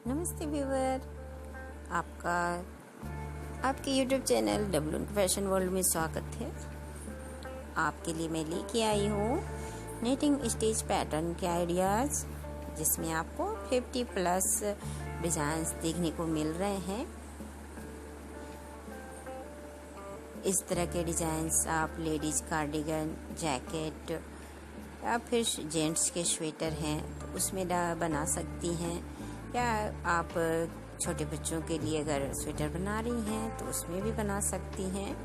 नमस्ते व्यूवर, आपका आपके YouTube channel W fashion world में स्वागत है। आपके लिए मैं लेके आई हूँ नेटिंग स्टिच पैटर्न के आइडियाज़, जिसमें आपको 50+ डिज़ाइंस देखने को मिल रहे हैं। इस तरह के डिज़ाइंस आप लेडीज़ कार्डिगन, जैकेट या फिर जेंट्स के स्वेटर हैं तो उसमें बना सकती हैं, या आप छोटे बच्चों के लिए अगर स्वेटर बना रही हैं तो उसमें भी बना सकती हैं।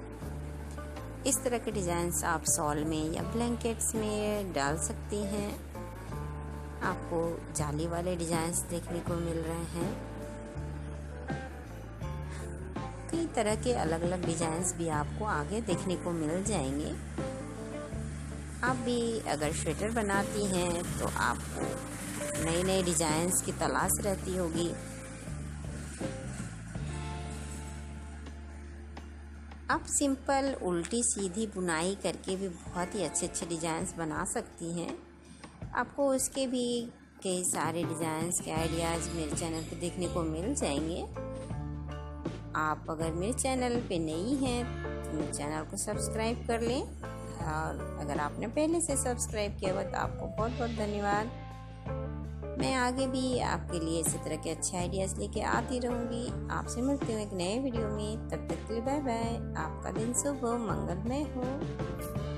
इस तरह के डिज़ाइंस आप शॉल में या ब्लैंकेट्स में डाल सकती हैं। आपको जाली वाले डिज़ाइंस देखने को मिल रहे हैं। कई तरह के अलग अलग डिज़ाइंस भी आपको आगे देखने को मिल जाएंगे। आप भी अगर स्वेटर बनाती हैं तो आपको नए नए डिज़ाइंस की तलाश रहती होगी। आप सिंपल उल्टी सीधी बुनाई करके भी बहुत ही अच्छे अच्छे डिज़ाइंस बना सकती हैं। आपको उसके भी कई सारे डिज़ाइंस के आइडियाज़ मेरे चैनल पे देखने को मिल जाएंगे। आप अगर मेरे चैनल पे नई हैं तो मेरे चैनल को सब्सक्राइब कर लें, और अगर आपने पहले से सब्सक्राइब किया हुआ तो आपको बहुत बहुत धन्यवाद। मैं आगे भी आपके लिए इसी तरह के अच्छे आइडियाज़ लेके आती रहूँगी। आपसे मिलती हूँ एक नए वीडियो में। तब तक के लिए बाय बाय। आपका दिन शुभ हो, मंगलमय हो।